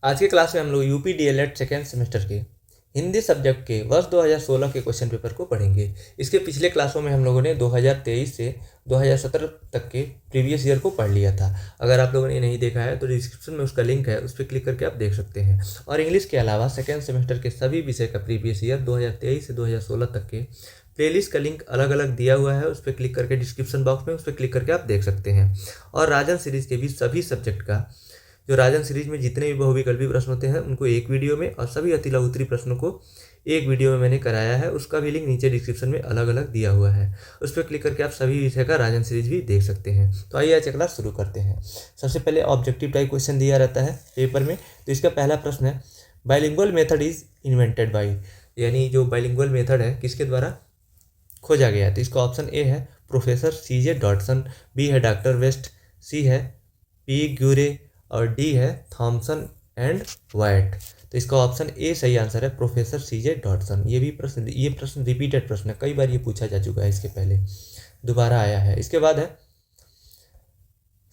आज के क्लास में हम लोग यूपी डीएलएड सेकेंड सेमेस्टर के हिंदी सब्जेक्ट के वर्ष 2016 के क्वेश्चन पेपर को पढ़ेंगे। इसके पिछले क्लासों में हम लोगों ने 2023 से 2017 तक के प्रीवियस ईयर को पढ़ लिया था। अगर आप लोगों ने नहीं देखा है तो डिस्क्रिप्शन में उसका लिंक है, उस पर क्लिक करके आप देख सकते हैं। और इंग्लिश के अलावा सेकेंड सेमेस्टर के सभी विषय का प्रीवियस ईयर 2023 से 2016 तक के प्लेलिस्ट का लिंक अलग अलग दिया हुआ है, उस पर क्लिक करके डिस्क्रिप्शन बॉक्स में उस पर क्लिक करके आप देख सकते हैं। और राजन सीरीज के भी सभी सब्जेक्ट का जो राजन सीरीज में जितने भी बहुविकल्पी प्रश्न होते हैं उनको एक वीडियो में और सभी अतिला उत्तरी प्रश्नों को एक वीडियो में मैंने कराया है, उसका भी लिंक नीचे डिस्क्रिप्शन में अलग अलग दिया हुआ है। उस पर क्लिक करके आप सभी विषय का राजन सीरीज भी देख सकते हैं। तो आइए आज क्लास शुरू करते हैं। सबसे पहले ऑब्जेक्टिव टाइप क्वेश्चन दिया रहता है पेपर में। तो इसका पहला प्रश्न है, bilingual method is invented by, यानी जो बाइलिंगुअल मेथड है किसके द्वारा खोजा गया है। तो इसका ऑप्शन ए है प्रोफेसर CJ डॉटसन, बी है डॉक्टर वेस्ट, सी है पी ग्यूरे और डी है थॉमसन एंड वाइट। तो इसका ऑप्शन ए सही आंसर है, प्रोफेसर CJ डॉटसन। ये प्रश्न रिपीटेड प्रश्न है, कई बार ये पूछा जा चुका है, इसके पहले दोबारा आया है। इसके बाद है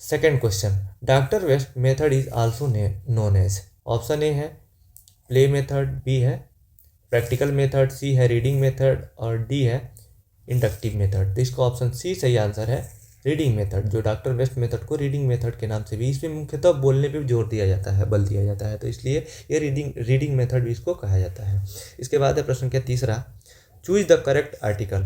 second question, doctor West method is also known as. Option A है प्ले मेथड, बी है प्रैक्टिकल मेथड, सी है रीडिंग मेथड और डी है इंडक्टिव मेथड। तो इसका ऑप्शन सी सही आंसर है, रीडिंग मेथड। जो डॉक्टर वेस्ट मेथड को रीडिंग मेथड के नाम से भी इसमें मुख्यतः बोलने पे जोर दिया जाता है, बल दिया जाता है, तो इसलिए ये रीडिंग मेथड भी इसको कहा जाता है। इसके बाद है प्रश्न क्या तीसरा, चूज द करेक्ट आर्टिकल,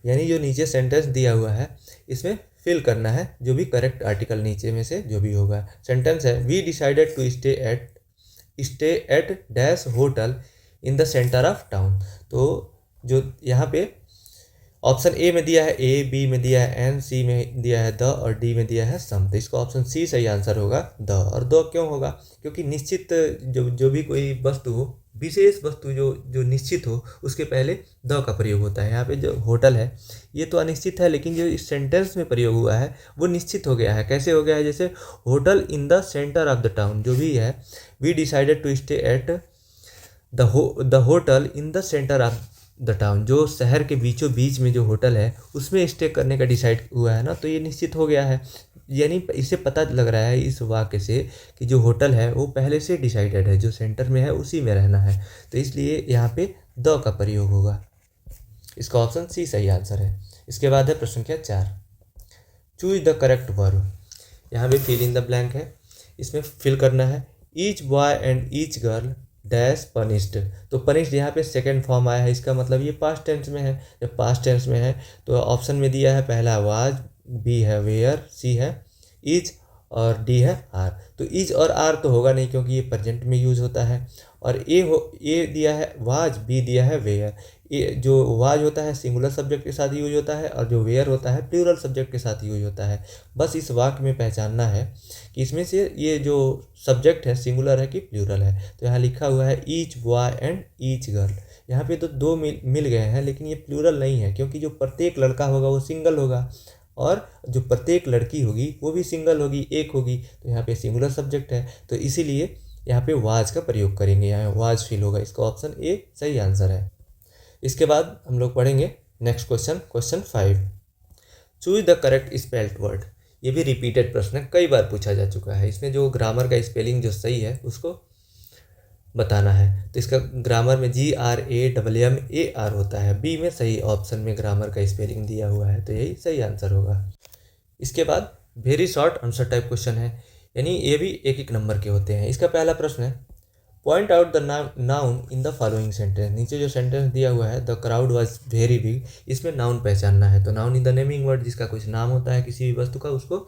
यानी जो नीचे सेंटेंस दिया हुआ है इसमें फिल करना है जो भी करेक्ट आर्टिकल नीचे में से जो भी होगा। सेंटेंस है, we decided to stay at dash hotel in the centre of town. तो जो यहाँ पे ऑप्शन ए में दिया है ए, बी में दिया है एन, सी में दिया है द और डी में दिया है सम। तो इसका ऑप्शन सी सही आंसर होगा द। और द क्यों होगा, क्योंकि निश्चित जो भी कोई वस्तु हो, विशेष वस्तु जो निश्चित हो, उसके पहले द का प्रयोग होता है। यहाँ पे जो होटल है ये तो अनिश्चित है, लेकिन जो इस सेंटेंस में प्रयोग हुआ है वो निश्चित हो गया है। कैसे हो गया है, जैसे hotel in the centre of the town, जो भी है we decided to stay at the hotel in the centre of the town, जो शहर के बीचों बीच में जो होटल है उसमें स्टे करने का डिसाइड हुआ है ना, तो ये निश्चित हो गया है। यानी इससे पता लग रहा है इस वाक्य से कि जो होटल है वो पहले से डिसाइडेड है, जो सेंटर में है उसी में रहना है, तो इसलिए यहाँ पे द का प्रयोग होगा। इसका ऑप्शन सी सही आंसर है। इसके बाद है प्रश्न क्या 4, चूज द करेक्ट वर्ब। यहाँ पे फिल इन द ब्लैंक है, इसमें फिल करना है, each boy and each girl dash punished. तो पनिश्ड यहाँ पे सेकंड फॉर्म आया है, इसका मतलब ये पास्ट टेंस में है। जब पास्ट टेंस में है तो ऑप्शन में दिया है पहला वाज, बी है वेयर, सी है इज और डी है आर। तो इज और आर तो होगा नहीं क्योंकि ये प्रेजेंट में यूज होता है। और ए दिया है वाज, बी दिया है वेयर। ये जो वाज होता है सिंगुलर सब्जेक्ट के साथ यूज होता है और जो वेयर होता है प्लूरल सब्जेक्ट के साथ यूज होता है। बस इस वाक्य में पहचानना है कि इसमें से ये जो सब्जेक्ट है सिंगुलर है कि प्लूरल है। तो यहाँ लिखा हुआ है each boy and each girl, यहाँ पे तो दो मिल गए हैं, लेकिन ये प्लूरल नहीं है क्योंकि जो प्रत्येक लड़का होगा वो सिंगल होगा और जो प्रत्येक लड़की होगी वो भी सिंगल होगी, एक होगी। तो यहाँ पे सिंगुलर सब्जेक्ट है, तो इसीलिए यहाँ पे वाज का प्रयोग करेंगे, यहाँ वाज फिल होगा। इसका ऑप्शन ए सही आंसर है। इसके बाद हम लोग पढ़ेंगे next question 5, choose the correct spelled word. ये भी रिपीटेड प्रश्न है, कई बार पूछा जा चुका है। इसमें जो ग्रामर का स्पेलिंग जो सही है उसको बताना है। तो इसका ग्रामर में GRAMMAR होता है, बी में सही ऑप्शन में ग्रामर का स्पेलिंग दिया हुआ है, तो यही सही आंसर होगा। इसके बाद very short answer type question है, यानी ये भी एक नंबर के होते हैं। इसका पहला प्रश्न है, point out the noun in the following sentence. नीचे जो सेंटेंस दिया हुआ है the crowd was very big, इसमें नाउन पहचानना है। तो noun in the naming word, जिसका कुछ नाम होता है किसी भी वस्तु का उसको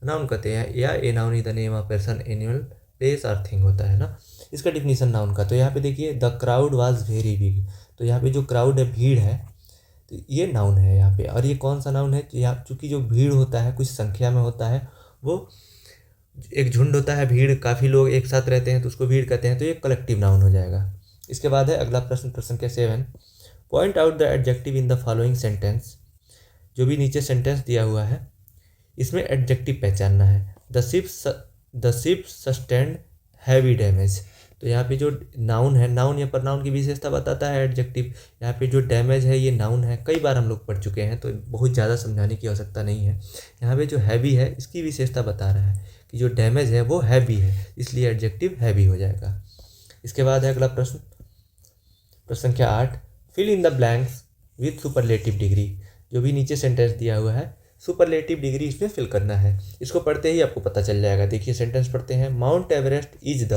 नाउन कहते हैं, या a noun in the name of person animal place और थिंग होता है ना, इसका डिफिनीशन नाउन का। तो यहाँ पे देखिए the crowd was very big, तो यहाँ पे जो क्राउड है भीड़ है, तो ये नाउन है यहाँ पे। और ये कौन सा नाउन है, यहाँ चूँकि जो भीड़ होता है कुछ संख्या में होता है, वो एक झुंड होता है, भीड़ काफ़ी लोग एक साथ रहते हैं तो उसको भीड़ कहते हैं, तो ये कलेक्टिव नाउन हो जाएगा। इसके बाद है अगला प्रश्न क्या 7, point out the adjective in the following sentence. जो भी नीचे सेंटेंस दिया हुआ है इसमें एडजेक्टिव पहचानना है। The ship sustained heavy damage. तो यहाँ पे जो नाउन है, नाउन या प्रनाउन की विशेषता बताता है एडजेक्टिव। यहाँ पे जो डैमेज है ये नाउन है, कई बार हम लोग पढ़ चुके हैं तो बहुत ज़्यादा समझाने की आवश्यकता नहीं है। यहाँ पे जो हैवी है इसकी विशेषता बता रहा है। कि जो डैमेज है वो हैवी है, इसलिए एडजेक्टिव हैवी हो जाएगा। इसके बाद है अगला प्रश्न, प्रश्न संख्या 8, fill in the blanks with superlative degree. जो भी नीचे सेंटेंस दिया हुआ है सुपरलेटिव डिग्री इसमें फिल करना है। इसको पढ़ते ही आपको पता चल जाएगा। देखिए सेंटेंस पढ़ते हैं, mount Everest is the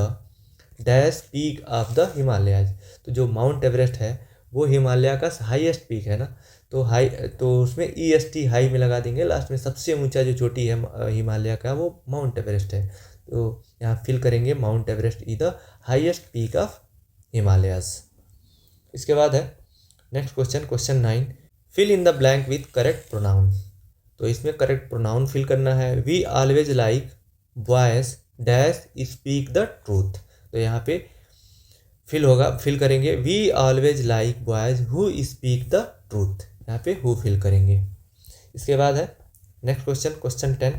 dash peak of the Himalayas. तो जो माउंट एवरेस्ट है वो हिमालय का हाईएस्ट पीक है ना, तो हाई तो उसमें EST हाई में लगा देंगे लास्ट में। सबसे ऊंचा जो चोटी है हिमालय का वो माउंट एवरेस्ट है, तो यहाँ फिल करेंगे Mount Everest is the highest peak of Himalayas. इसके बाद है next question, question 9, fill in the blank with correct pronoun. तो इसमें करेक्ट प्रोनाउन फिल करना है। We always like boys dash speak the truth. तो यहाँ पे फिल करेंगे we always like boys who speak the truth. यहाँ पे हु फिल करेंगे। इसके बाद है next question, question 10,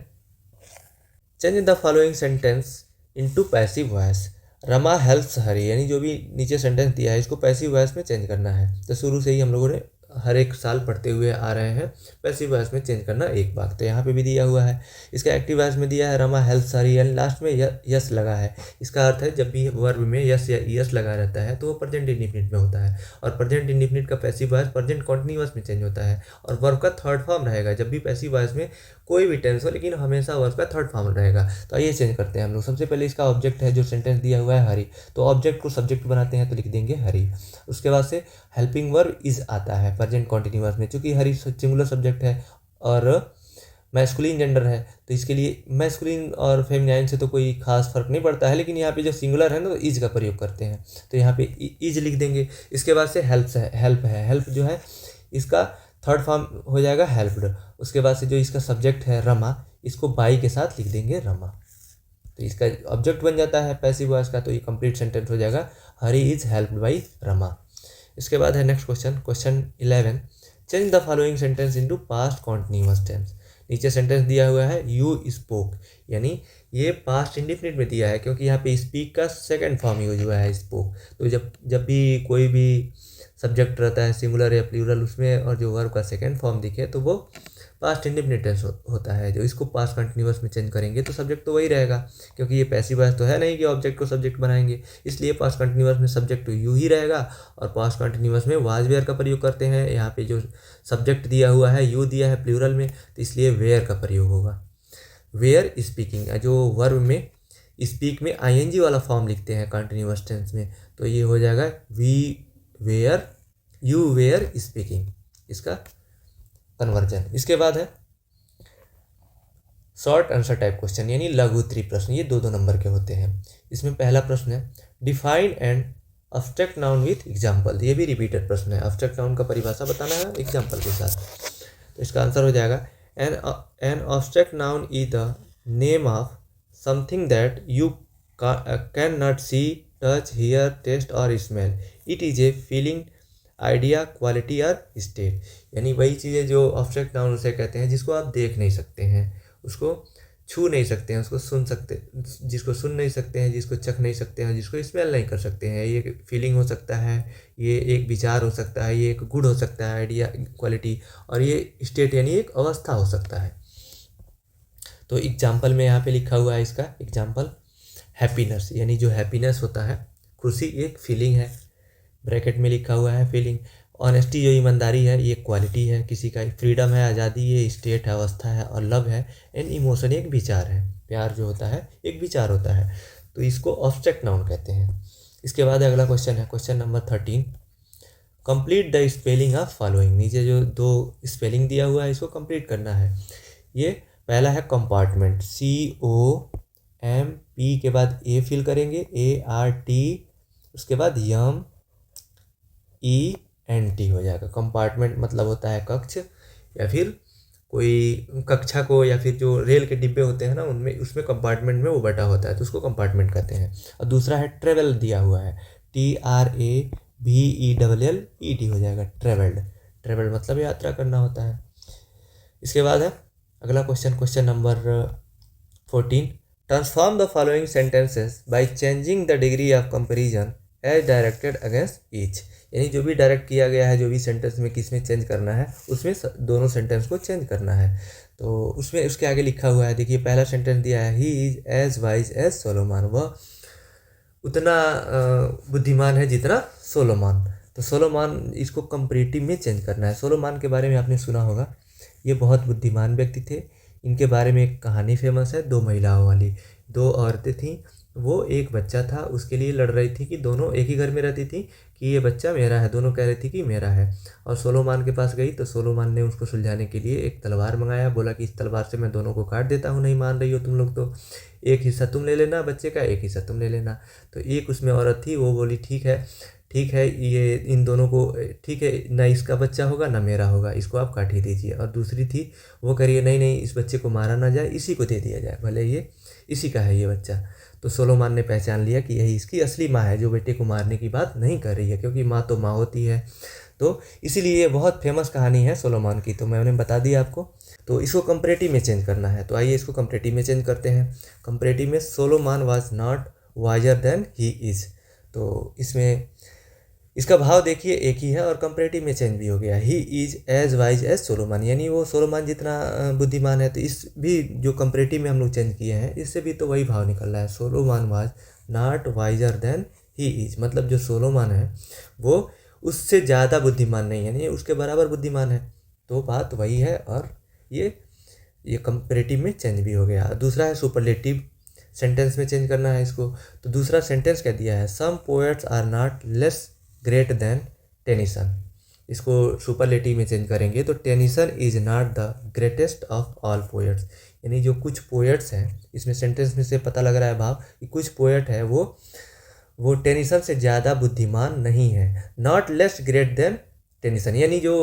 change the following sentence into passive voice. Rama helps Hari, यानी जो भी नीचे सेंटेंस दिया है इसको पैसिव वॉइस में चेंज करना है। तो शुरू से ही हम लोगों ने हर एक साल पढ़ते हुए आ रहे हैं पैसिव वॉइस में चेंज करना एक बार। तो यहाँ पे भी दिया हुआ है। इसका एक्टिव वॉइस में दिया है रमा हेल्प्स हरी, यानी लास्ट में यस लगा है। इसका अर्थ है जब भी वर्ब में यस या ईएस लगा रहता है तो वो प्रेजेंट इंडिफिनिट में होता है, और प्रेजेंट इंडिफिनिट का पैसिव वॉइस प्रेजेंट कॉन्टिन्यूअस में चेंज होता है, और वर्ब का थर्ड फॉर्म रहेगा। जब भी पैसिव वॉइस में कोई भी टेंस हो लेकिन हमेशा वर्ब का थर्ड फॉर्म रहेगा। तो आइए चेंज करते हैं हम लोग। सबसे पहले इसका ऑब्जेक्ट है, जो सेंटेंस दिया हुआ है हरी, तो ऑब्जेक्ट को सब्जेक्ट बनाते हैं तो लिख देंगे हरी। उसके बाद से हेल्पिंग वर्ब इज आता है प्रेजेंट कॉन्टिन्यूअस में, चूंकि हरी सिंगुलर सब्जेक्ट है और मैस्कुलिन जेंडर है, तो इसके लिए मैस्कुलिन और फेमिनाइन से तो कोई खास फर्क नहीं पड़ता है, लेकिन यहाँ पे जो सिंगुलर है ना तो इज का प्रयोग करते हैं, तो यहाँ पे इज लिख देंगे। इसके बाद से हेल्प है, हेल्प जो है इसका थर्ड फॉर्म हो जाएगा हेल्प्ड। उसके बाद से जो इसका सब्जेक्ट है रमा, इसको बाई के साथ लिख देंगे रमा, तो इसका ऑब्जेक्ट बन जाता है पैसिव वॉइस का। तो ये कंप्लीट सेंटेंस हो जाएगा Hari is helped by Rama. इसके बाद है next question, question 11, change the following sentence into past continuous tense. नीचे सेंटेंस दिया हुआ है यू स्पोक, यानी ये पास्ट इंडिफिनिट में दिया है क्योंकि यहाँ पे स्पीक का सेकंड फॉर्म यूज हुआ है स्पोक। तो जब भी कोई भी सब्जेक्ट रहता है सिंगुलर या प्लूरल उसमें, और जो वर्ब का सेकंड फॉर्म दिखे तो वो पास्ट इंडिफिनिट टेंस होता है। जो इसको पास्ट कंटिन्यूअस में चेंज करेंगे तो सब्जेक्ट तो वही रहेगा, क्योंकि ये पैसिव वॉइस तो है नहीं कि ऑब्जेक्ट को सब्जेक्ट बनाएंगे, इसलिए पास्ट कंटिन्यूअस में सब्जेक्ट तो यू ही रहेगा, और पास्ट कंटिन्यूअस में वाज वेयर का प्रयोग करते हैं। यहाँ पे जो सब्जेक्ट दिया हुआ है यू दिया है प्लूरल में, तो इसलिए वेयर का प्रयोग होगा। वेयर स्पीकिंग, जो वर्ब में स्पीक में ING वाला फॉर्म लिखते हैं कंटिन्यूअस टेंस में, तो ये हो जाएगा यू वेयर स्पीकिंग, इसका कन्वर्जन। इसके बाद है शॉर्ट आंसर टाइप क्वेश्चन, यानी लघु उत्तरी प्रश्न। ये 2-2 नंबर के होते हैं। इसमें पहला प्रश्न है define and abstract noun with example. ये भी रिपीटेड प्रश्न है, एब्स्ट्रैक्ट नाउन का परिभाषा बताना है एग्जाम्पल के साथ। तो इसका आंसर हो जाएगा an abstract noun is the name of something that you can not see, touch, hear, taste और smell. It is a feeling, idea, quality और स्टेट। यानी वही चीज़ें जो एब्स्ट्रैक्ट नाउन उसे कहते हैं जिसको आप देख नहीं सकते हैं, उसको छू नहीं सकते हैं, उसको जिसको सुन नहीं सकते हैं, जिसको चख नहीं सकते हैं, जिसको स्मेल नहीं कर सकते हैं। ये फीलिंग हो सकता है, ये एक विचार हो सकता है, ये एक गुड हो सकता है, आइडिया, क्वालिटी, और ये स्टेट यानी एक अवस्था हो सकता है। तो एग्जाम्पल में यहाँ पे लिखा हुआ है इसका एग्जाम्पल हैप्पीनेस, यानी जो हैप्पीनेस होता है, खुशी एक फीलिंग है, ब्रैकेट में लिखा हुआ है फीलिंग। ऑनेस्टी जो ईमानदारी है ये क्वालिटी है किसी का। फ्रीडम है आज़ादी, ये स्टेट है, अवस्था है। और लव है एंड इमोशन एक विचार है, प्यार जो होता है एक विचार होता है। तो इसको एब्स्ट्रैक्ट नाउन कहते हैं। इसके बाद अगला क्वेश्चन है question number 13, complete the spelling of following. नीचे जो 2 स्पेलिंग दिया हुआ है इसको कंप्लीट करना है। ये पहला है कंपार्टमेंट, COMP के बाद A फिल करेंगे, ART, उसके बाद MENT हो जाएगा। कंपार्टमेंट मतलब होता है कक्ष, या फिर कोई कक्षा को, या फिर जो रेल के डिब्बे होते हैं ना उनमें, उसमें कंपार्टमेंट में वो बटा होता है तो उसको कंपार्टमेंट कहते हैं। और दूसरा है ट्रेवल दिया हुआ है, TRAVELLED हो जाएगा ट्रेवल्ड। ट्रेवल मतलब यात्रा करना होता है। इसके बाद है अगला question, question number 14, transform the following sentences by changing the degree of comparison as directed against each, यानी जो भी डायरेक्ट किया गया है, जो भी सेंटेंस में किस में चेंज करना है, उसमें दोनों सेंटेंस को चेंज करना है। तो उसमें उसके आगे लिखा हुआ है, देखिए पहला सेंटेंस दिया है, he is as wise as Solomon, वह उतना बुद्धिमान है जितना सोलोमान। तो सोलोमान इसको कंपैरेटिव में चेंज करना है। सोलोमान के बारे में आपने सुना होगा, ये बहुत बुद्धिमान व्यक्ति थे। इनके बारे में एक कहानी फेमस है, 2 महिलाओं वाली। 2 औरतें थीं, वो एक बच्चा था, उसके लिए लड़ रही थी कि दोनों एक ही घर में रहती थी कि ये बच्चा मेरा है, दोनों कह रही थी कि मेरा है। और सोलोमान के पास गई तो सोलोमान ने उसको सुलझाने के लिए एक तलवार मंगाया, बोला कि इस तलवार से मैं दोनों को काट देता हूँ, नहीं मान रही हो तुम लोग तो एक हिस्सा तुम ले लेना बच्चे का, एक हिस्सा तुम ले लेना। तो एक उसमें औरत थी, वो बोली ठीक है, ये इन दोनों को ठीक है, ना इसका बच्चा होगा ना मेरा होगा, इसको आप काट ही दीजिए। और दूसरी थी, वो कह रही है नहीं, इस बच्चे को मारा ना जाए, इसी को दे दिया जाए, भले ये इसी का है ये बच्चा। तो सोलोमान ने पहचान लिया कि यही इसकी असली माँ है, जो बेटे को मारने की बात नहीं कर रही है, क्योंकि माँ तो माँ होती है। तो इसीलिए ये बहुत फेमस कहानी है सोलोमान की, तो मैंने बता दिया आपको। तो इसको कंपैरेटिव में चेंज करना है, तो आइए इसको कंपैरेटिव में चेंज करते हैं। कंपैरेटिव में Solomon was not wiser than he is, तो इसमें इसका भाव देखिए एक ही है और कंपैरेटिव में चेंज भी हो गया, he is as wise as Solomon, यानी वो सोलोमान जितना बुद्धिमान है। तो इस भी जो कंपैरेटिव में हम लोग चेंज किए हैं, इससे भी तो वही भाव निकल रहा है, Solomon was not wiser than he is, मतलब जो सोलोमान है वो उससे ज़्यादा बुद्धिमान नहीं है, यानी उसके बराबर बुद्धिमान है। तो बात वही है, और ये कंपैरेटिव में चेंज भी हो गया। दूसरा है सुपरलेटिव, सेंटेंस में चेंज करना है इसको। तो दूसरा सेंटेंस क्या दिया है, some poets are not less great than Tennyson, इसको सुपरलेटिव में चेंज करेंगे तो Tennyson is not the greatest of all poets, यानी जो कुछ पोएट्स हैं, इसमें सेंटेंस में से पता लग रहा है भाव कि कुछ पोएट है वो टेनिसन से ज़्यादा बुद्धिमान नहीं है। Not less great than Tennyson, यानी जो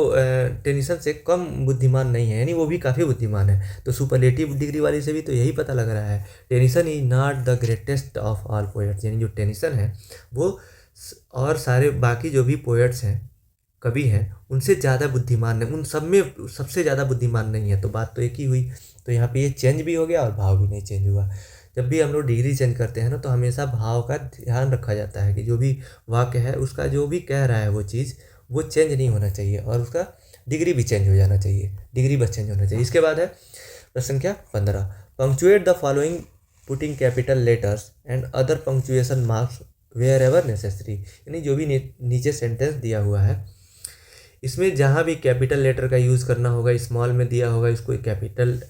टेनिसन से कम बुद्धिमान नहीं है, यानी वो भी काफ़ी बुद्धिमान है। तो सुपरलेटिव डिग्री वाली से भी तो यही पता लग रहा है, Tennyson is not the greatest of all poets, यानी जो टेनिसन है वो और सारे बाकी जो भी पोएट्स हैं, कवि हैं, उनसे ज़्यादा बुद्धिमान है, उन सब में सबसे ज़्यादा बुद्धिमान नहीं है। तो बात तो एक ही हुई। तो यहाँ पे ये चेंज भी हो गया और भाव भी नहीं चेंज हुआ। जब भी हम लोग डिग्री चेंज करते हैं ना, तो हमेशा भाव का ध्यान रखा जाता है कि जो भी वाक्य है उसका जो भी कह रहा है वो चीज़ वो चेंज नहीं होना चाहिए, और उसका डिग्री भी चेंज हो जाना चाहिए, डिग्री बस चेंज होना चाहिए। इसके बाद है प्रश्न संख्या 15, punctuate the following putting capital letters and other punctuation marks wherever necessary, यानी जो भी नीचे सेंटेंस दिया हुआ है, इसमें जहाँ भी कैपिटल लेटर का यूज़ करना होगा, स्मॉल में दिया होगा, इसको कैपिटल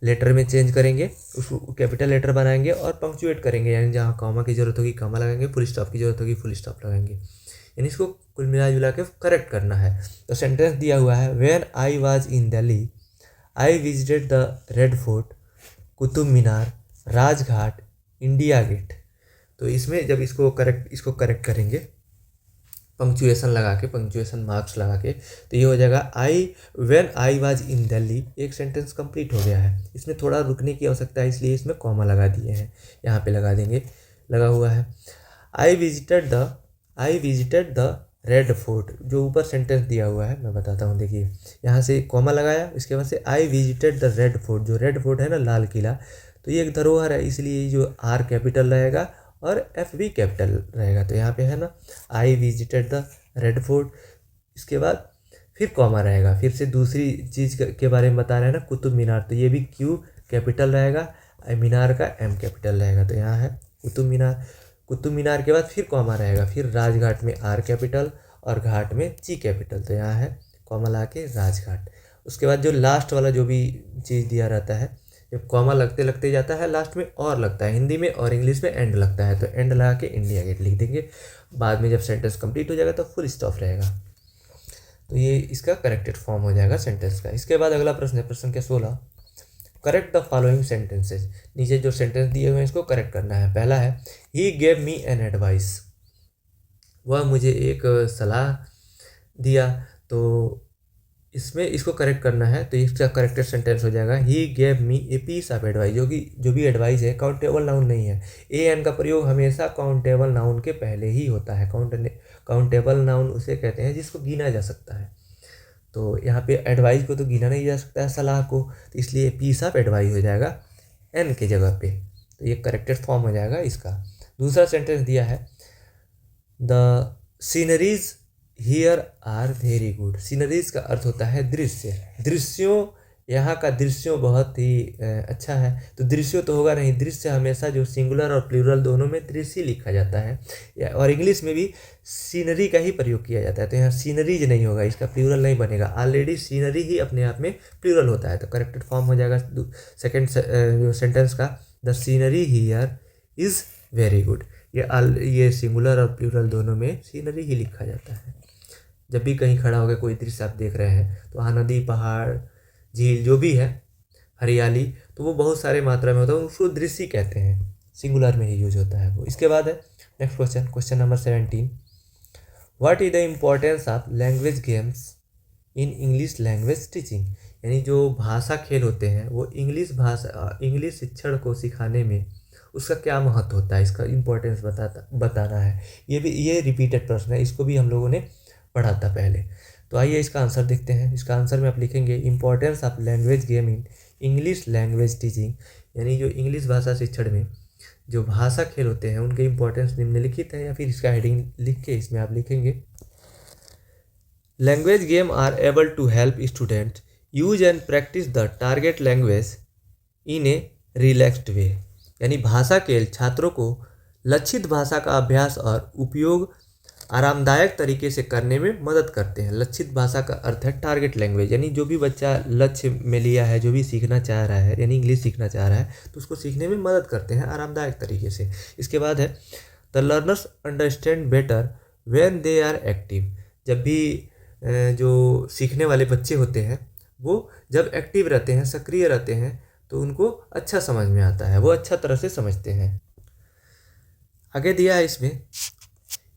लेटर में चेंज करेंगे, उसको कैपिटल लेटर बनाएंगे और पंक्चुएट करेंगे, यानी जहाँ कॉमा की ज़रूरत होगी कॉमा लगाएंगे, फुल स्टॉप की ज़रूरत होगी फुल स्टॉप लगाएंगे, यानी इसको कुल मिला जुला के करेक्ट करना है। तो सेंटेंस दिया हुआ है, when I was in Delhi I visited the Red Fort, Qutub Minar, Rajghat, India Gate. तो इसमें जब इसको करेक्ट करेंगे पंक्चुएशन लगा के, पंक्चुएशन मार्क्स लगा के, तो ये हो जाएगा when I was in Delhi, एक सेंटेंस कंप्लीट हो गया है। इसमें थोड़ा रुकने की आवश्यकता है, इसलिए इसमें कॉमा लगा दिए हैं, यहाँ पे लगा देंगे, लगा हुआ है। आई विजिटेड द रेड फोर्ट, जो ऊपर सेंटेंस दिया हुआ है मैं बताता हूँ, देखिए यहाँ से कॉमा लगाया, इसके बाद से आई विजिटेड द रेड फोर्ट, जो रेड फोर्ट है ना लाल किला, तो ये एक धरोहर है, इसलिए जो आर कैपिटल रहेगा और एफ भी कैपिटल रहेगा। तो यहाँ पे है ना, आई विजिटेड द रेड फोर्ट, इसके बाद फिर कॉमा रहेगा, फिर से दूसरी चीज़ के बारे में बता रहे हैं ना, कुतुब मीनार, तो ये भी क्यू कैपिटल रहेगा, मीनार का एम कैपिटल रहेगा। तो यहाँ है कुतुब मीनार के बाद फिर कॉमा रहेगा, फिर राजघाट में आर कैपिटल और घाट में जी कैपिटल, तो यहाँ है कॉमा ला के राजघाट। उसके बाद जो लास्ट वाला जो भी चीज़ दिया रहता है, जब कॉमा लगते लगते जाता है लास्ट में और लगता है, हिंदी में और इंग्लिश में एंड लगता है, तो एंड लगा के इंडिया गेट लिख देंगे। बाद में जब सेंटेंस कंप्लीट हो जाएगा तो फुल स्टॉप रहेगा। तो ये इसका करेक्टेड फॉर्म हो जाएगा सेंटेंस का। इसके बाद अगला प्रश्न है, प्रश्न के 16, करेक्ट द फॉलोइंग सेंटेंसेज, नीचे जो सेंटेंस दिए हुए हैं इसको करेक्ट करना है। पहला है, ही गेव मी एन एडवाइस, वह मुझे एक सलाह दिया, तो इसमें इसको करेक्ट करना है, तो इसका करेक्टेड सेंटेंस हो जाएगा, he gave me a piece of advice, जो भी एडवाइस है काउंटेबल नाउन नहीं है। ए एन का प्रयोग हमेशा काउंटेबल नाउन के पहले ही होता है। काउंटेबल नाउन उसे कहते हैं जिसको गिना जा सकता है। तो यहाँ पे एडवाइस को तो गिना नहीं जा सकता है, सलाह को, तो इसलिए पीस ऑफ एडवाइस हो जाएगा एन के जगह पे, तो ये करेक्टेड फॉर्म हो जाएगा इसका। दूसरा सेंटेंस दिया है, the sceneries here are very good. Sceneries का अर्थ होता है दृश्य। दृश्यों, यहाँ का दृश्यों बहुत ही अच्छा है। तो दृश्यों तो होगा नहीं, दृश्य हमेशा जो सिंगुलर और प्लूरल दोनों में दृश्य लिखा जाता है, और इंग्लिश में भी सीनरी का ही प्रयोग किया जाता है। तो यहाँ सीनरीज नहीं होगा, इसका प्लूरल नहीं बनेगा। ऑलरेडी सीनरी ही अपने आप में प्लूरल होता है, तो करेक्टेड फॉर्म हो जाएगा सेकेंड सेंटेंस का, the scenery here is very good. ये सिंगुलर और प्लूरल दोनों में सीनरी ही लिखा जाता है। जब भी कहीं खड़ा होकर कोई दृश्य आप देख रहे हैं तो वहाँ नदी, पहाड़, झील जो भी है, हरियाली, तो वो बहुत सारे मात्रा में होता है, उसको दृश्य कहते हैं, सिंगुलर में ही यूज होता है वो। इसके बाद है next question, question number 17। What is the importance of language games in English language teaching. यानी जो भाषा खेल होते हैं वो इंग्लिश शिक्षण को सिखाने में उसका क्या महत्व होता है, इसका इम्पोर्टेंस बताना है। ये रिपीटेड प्रश्न है, इसको भी हम लोगों ने पढ़ा था पहले। तो आइए इसका आंसर देखते हैं। इसका आंसर में आप लिखेंगे importance of language game in English language teaching. यानी जो इंग्लिश भाषा शिक्षण में जो भाषा खेल होते हैं उनके इम्पोर्टेंस निम्नलिखित है, या फिर इसका हेडिंग लिख के इसमें आप लिखेंगे language game are able to help student use and practice the target language in a relaxed way. यानी भाषा खेल छात्रों को लक्षित भाषा का अभ्यास और उपयोग आरामदायक तरीके से करने में मदद करते हैं। लक्षित भाषा का अर्थ है टारगेट लैंग्वेज, यानी जो भी बच्चा लक्ष्य में लिया है, जो भी सीखना चाह रहा है, यानी इंग्लिश सीखना चाह रहा है, तो उसको सीखने में मदद करते हैं आरामदायक तरीके से। इसके बाद है the learners understand better when they are active. जब भी जो सीखने वाले बच्चे होते हैं वो जब एक्टिव रहते हैं, सक्रिय रहते हैं, तो उनको अच्छा समझ में आता है, वो अच्छा तरह से समझते हैं। आगे दिया है इसमें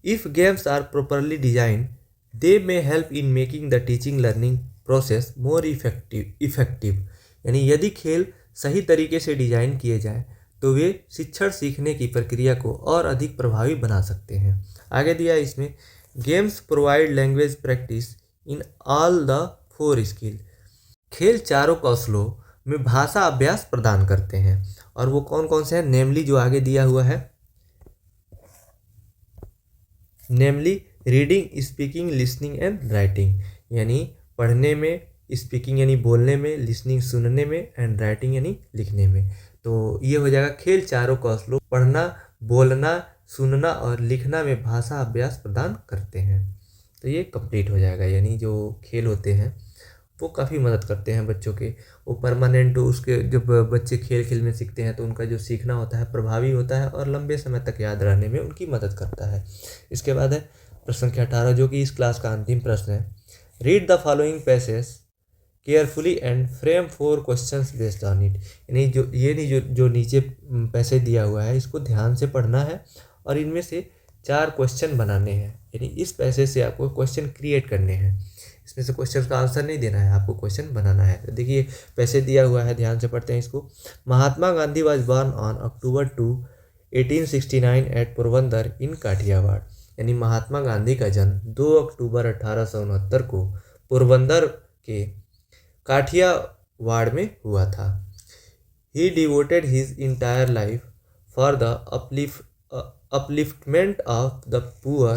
If games are properly designed, they may help in making the teaching learning process more effective। यानी यदि खेल सही तरीके से डिजाइन किए जाए तो वे शिक्षण सीखने की प्रक्रिया को और अधिक प्रभावी बना सकते हैं। आगे दिया है इसमें games provide language practice in all the 4 skill. खेल चारों कौशलों में भाषा अभ्यास प्रदान करते हैं, और वो कौन कौन से हैं, नेमली जो आगे दिया हुआ है, namely reading, speaking, listening and writing. यानी पढ़ने में, स्पीकिंग यानी बोलने में, लिसनिंग सुनने में, एंड राइटिंग यानी लिखने में। तो ये हो जाएगा खेल चारों कौशलों, पढ़ना, बोलना, सुनना और लिखना में भाषा अभ्यास प्रदान करते हैं। तो ये कंप्लीट हो जाएगा। यानी जो खेल होते हैं वो काफ़ी मदद करते हैं बच्चों के, वो परमानेंट, उसके जब बच्चे खेल खेल में सीखते हैं तो उनका जो सीखना होता है प्रभावी होता है और लंबे समय तक याद रहने में उनकी मदद करता है। इसके बाद है प्रश्न संख्या 18, जो कि इस क्लास का अंतिम प्रश्न है। Read the following passage carefully and frame 4 questions based on it. यानी जो नीचे पैसेज दिया हुआ है इसको ध्यान से पढ़ना है और इनमें से 4 क्वेश्चन बनाने हैं। यानी इस पैसेज से आपको क्वेश्चन क्रिएट करने हैं, इसमें से क्वेश्चन का आंसर नहीं देना है, आपको क्वेश्चन बनाना है। तो देखिए पैसे दिया हुआ है, ध्यान से पढ़ते हैं इसको। Mahatma Gandhi was born on October 2, 1869 at Porbandar in Kathiawar. यानी महात्मा गांधी का जन्म 2 अक्टूबर 1869 को पोरबंदर के काठियावाड़ में हुआ था। He devoted his entire life for the upliftment of the poor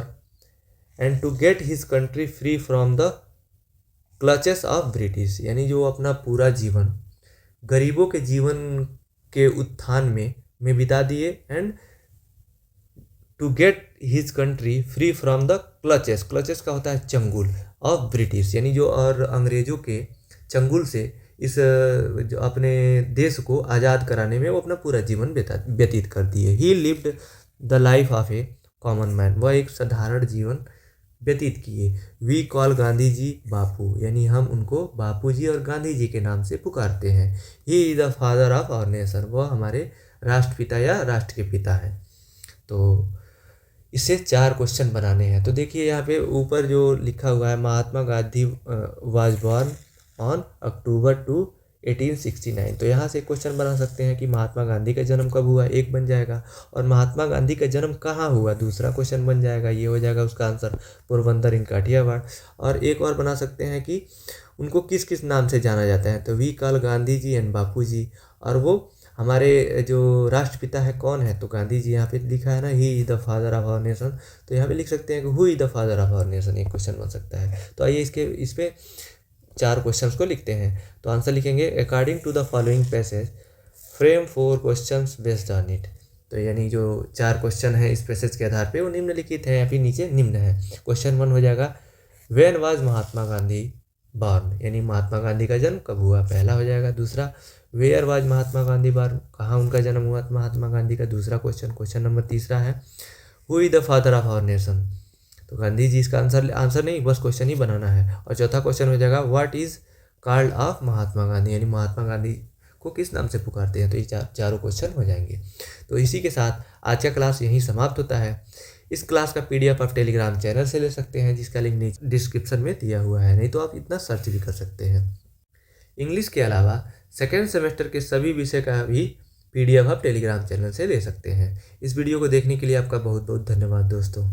and to get his country free from the clutches of British. यानी जो अपना पूरा जीवन गरीबों के जीवन के उत्थान में बिता दिए, and to get his country free from the clutches का होता है चंगुल, ऑफ ब्रिटिश, यानी जो और अंग्रेजों के चंगुल से इस जो अपने देश को आज़ाद कराने में वो अपना पूरा जीवन व्यतीत कर दिए। ही lived the life of A common man, वह एक साधारण जीवन व्यतीत किए। वी कॉल गांधी जी बापू, यानी हम उनको बापू जी और गांधी जी के नाम से पुकारते हैं। He is the father of our nation, वह हमारे राष्ट्रपिता या राष्ट्र के पिता हैं। तो इससे 4 क्वेश्चन बनाने हैं। तो देखिए यहाँ पे ऊपर जो लिखा हुआ है, Mahatma Gandhi was born on October 2, 1869। तो यहाँ से क्वेश्चन बना सकते हैं कि महात्मा गांधी का जन्म कब हुआ, एक बन जाएगा, और महात्मा गांधी का जन्म कहाँ हुआ, दूसरा क्वेश्चन बन जाएगा, ये हो जाएगा उसका आंसर, पोरबंदर इन काठियावाड़। और एक और बना सकते हैं कि उनको किस किस नाम से जाना जाता है, तो we call Gandhi ji and Bapu ji, और वो हमारे जो राष्ट्रपिता है कौन है, तो गांधी जी। यहाँ पे लिखा है ना, he is the father of our nation, तो यहाँ पे लिख सकते हैं कि who is the father of our nation, एक क्वेश्चन बन सकता है। तो आइए इस पे 4 क्वेश्चंस को लिखते हैं। तो आंसर लिखेंगे according to the following passage frame 4 questions based on it. तो यानी जो 4 क्वेश्चन है इस पैसेज के आधार पे वो निम्नलिखित है, या फिर नीचे निम्न है। क्वेश्चन 1 हो जाएगा when was Mahatma Gandhi born, यानी महात्मा गांधी का जन्म कब हुआ, पहला हो जाएगा। दूसरा where was Mahatma Gandhi born, कहाँ उनका जन्म हुआ महात्मा गांधी का, दूसरा क्वेश्चन नंबर तीसरा है who is the father of our nation, तो गांधी जी इसका आंसर नहीं, बस क्वेश्चन ही बनाना है। और चौथा क्वेश्चन हो जाएगा what is called off Mahatma Gandhi, यानी महात्मा गांधी को किस नाम से पुकारते हैं। तो ये चारों क्वेश्चन हो जाएंगे। तो इसी के साथ आज का क्लास यहीं समाप्त होता है। इस क्लास का PDF आप टेलीग्राम चैनल से ले सकते हैं, जिसका लिंक नीचे डिस्क्रिप्शन में दिया हुआ है, नहीं तो आप इतना सर्च भी कर सकते हैं। इंग्लिश के अलावा सेकेंड सेमेस्टर के सभी विषय का भी PDF आप टेलीग्राम चैनल से ले सकते हैं। इस वीडियो को देखने के लिए आपका बहुत बहुत धन्यवाद दोस्तों।